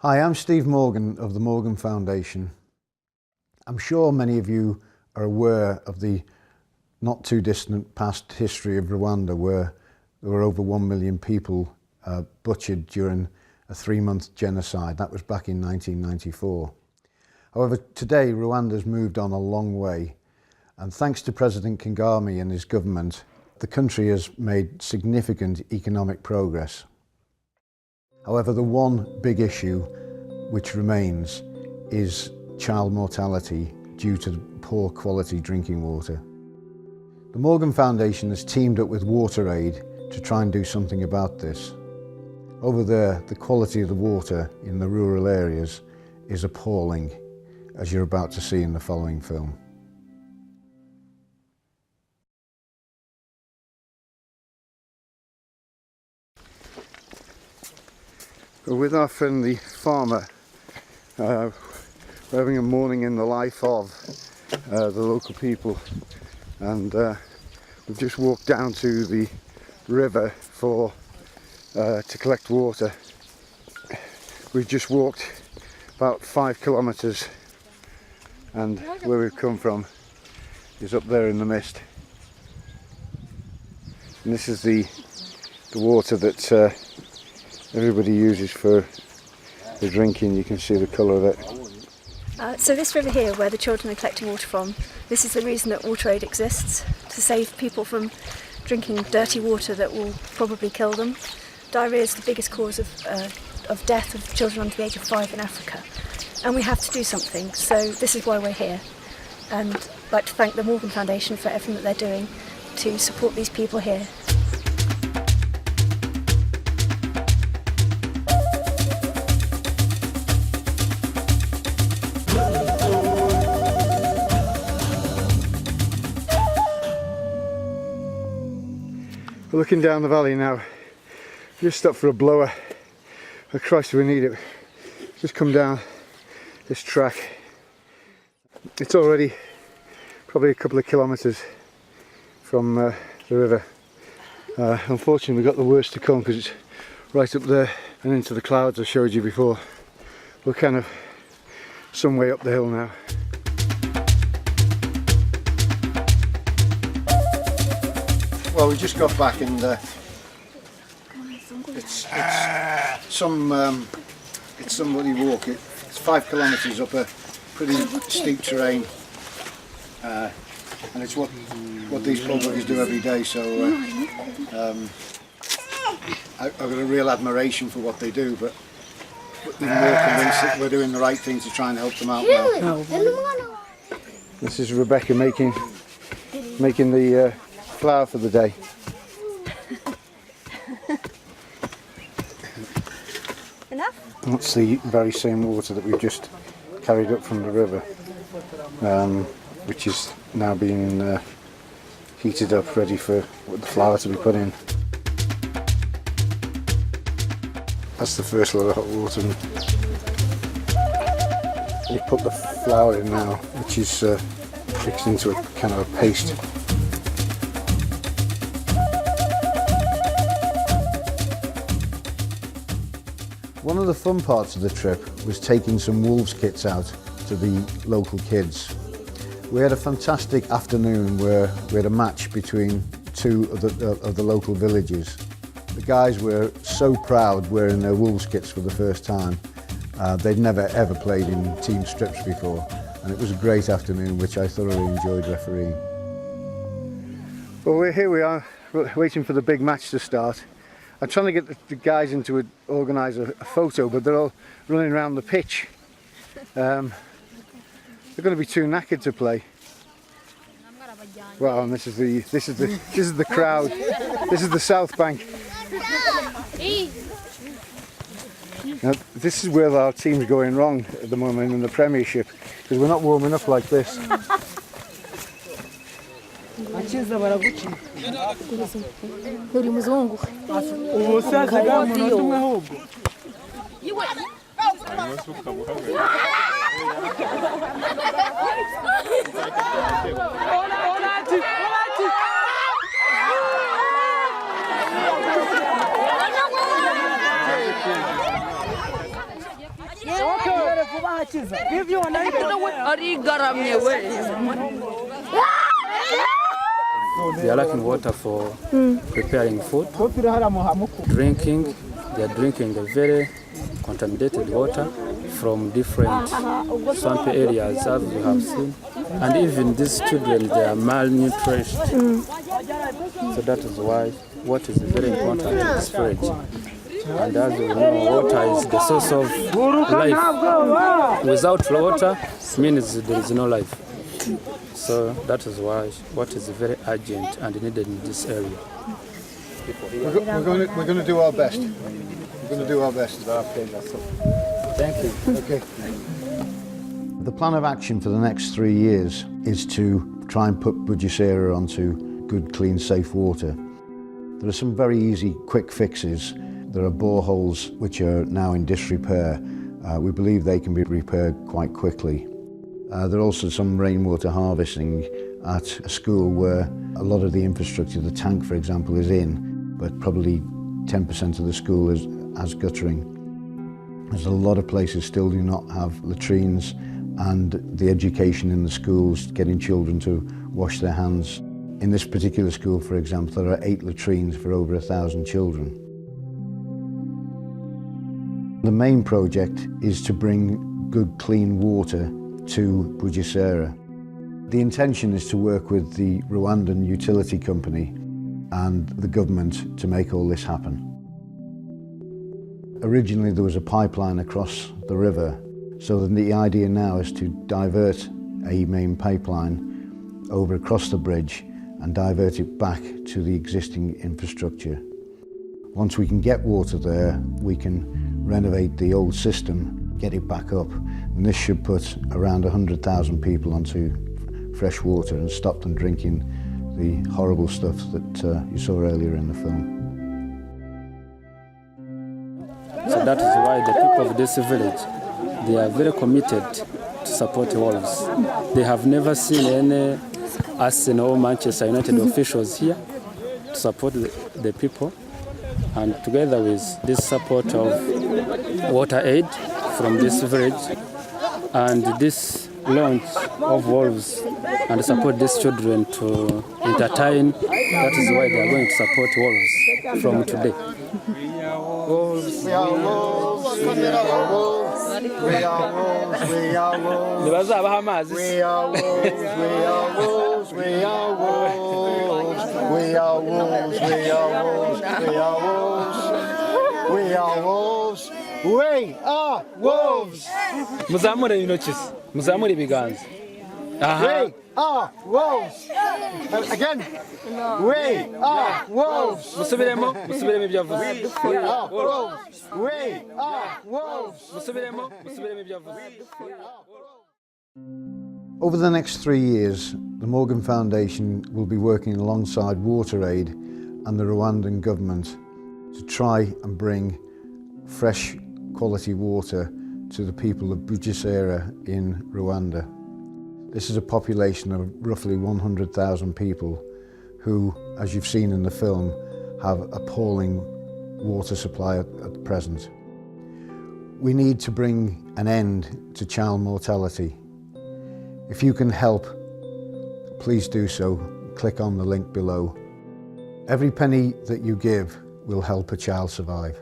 Hi, I'm Steve Morgan of the Morgan Foundation. I'm sure many of you are aware of the not too distant past history of Rwanda, where there were over 1 million people butchered during a 3-month genocide. That was back in 1994. However, today Rwanda's moved on a long way, and thanks to President Kagame and his government, the country has made significant economic progress. However, the one big issue which remains is child mortality due to poor quality drinking water. The Morgan Foundation has teamed up with WaterAid to try and do something about this. Over there, the quality of the water in the rural areas is appalling, as you're about to see in the following film. We're with our friendly farmer. We're having a morning in the life of the local people, and we've just walked down to the river to collect water. We've just walked about 5 kilometres, and where we've come from is up there in the mist. And this is the water that everybody uses for drinking. You can see the colour of it. So this river here, where the children are collecting water from, this is the reason that WaterAid exists, to save people from drinking dirty water that will probably kill them. Diarrhoea is the biggest cause of death of children under the age of 5 in Africa, and we have to do something, so this is why we're here. And I'd like to thank the Morgan Foundation for everything that they're doing to support these people here. We're looking down the valley now. Just stopped for a blower. Oh Christ, we need it. Just come down this track. It's already probably a couple of kilometres from the river. Unfortunately, we've got the worst to come because it's right up there and into the clouds I showed you before. We're kind of some way up the hill now. Well, we just got back, and it's somebody walk. It's 5 kilometres up a pretty steep terrain, and it's what these bulldogs do every day. So I've got a real admiration for what they do, but even more convinced that we're doing the right thing to try and help them out now. This is Rebecca making the flour for the day. Enough? That's the very same water that we've just carried up from the river, which is now being heated up, ready for the flour to be put in. That's the first lot of hot water. We put the flour in now, which is mixed into a kind of a paste. One of the fun parts of the trip was taking some wolves kits out to the local kids. We had a fantastic afternoon where we had a match between 2 of the local villages. The guys were so proud wearing their wolves kits for the first time. They'd never ever played in team strips before, and it was a great afternoon which I thoroughly enjoyed refereeing. Well, here we are, waiting for the big match to start. I'm trying to get the guys in to organise a photo, but they're all running around the pitch. They're going to be too knackered to play. Well, and this is the crowd. This is the South Bank. Now, this is where our team's going wrong at the moment in the Premiership, because we're not warming up like this. They are lacking water for preparing food, drinking. They are drinking a very contaminated water from different swampy areas, as we have seen. And even these children, they are malnourished. So that is why water is very important in this village. And as we know, water is the source of life. Without water, means there is no life. So that is why water is very urgent and needed in this area. We're going to do our best. We're going to do our best. Thank you. Okay. The plan of action for the next 3 years is to try and put Bugesera onto good, clean, safe water. There are some very easy, quick fixes. There are boreholes which are now in disrepair. We believe they can be repaired quite quickly. There are also some rainwater harvesting at a school where a lot of the infrastructure, the tank for example, is in, but probably 10% of the school has guttering. There's a lot of places still do not have latrines, and the education in the schools, getting children to wash their hands. In this particular school, for example, there are 8 latrines for over 1,000 children. The main project is to bring good, clean water to Bugesera. The intention is to work with the Rwandan utility company and the government to make all this happen. Originally there was a pipeline across the river, so the idea now is to divert a main pipeline over across the bridge and divert it back to the existing infrastructure. Once we can get water there, we can renovate the old system, get it back up, and this should put around 100,000 people onto fresh water and stop them drinking the horrible stuff that you saw earlier in the film. So that is why the people of this village, they are very committed to support wolves. They have never seen any Arsenal or Manchester United officials here to support the people. And together with this support of water aid from this village and this launch of wolves and support these children to entertain, that is why they are going to support wolves from today. Wolves, we are wolves, we are wolves, we are wolves, we are wolves, we are wolves, we are wolves, we are wolves, we are wolves, we are wolves, we are wolves, we are wolves, we are wolves. Muzamure intoki, muzamure ibiganza. We are wolves. Again. We are wolves. Musubiremo ibyo yavuze. We are wolves. We are wolves. Musubiremo ibyo yavuze. Over the next 3 years, the Morgan Foundation will be working alongside WaterAid and the Rwandan government to try and bring fresh quality water to the people of Bugesera in Rwanda. This is a population of roughly 100,000 people who, as you've seen in the film, have appalling water supply at present. We need to bring an end to child mortality. If you can help, please do so. Click on the link below. Every penny that you give will help a child survive.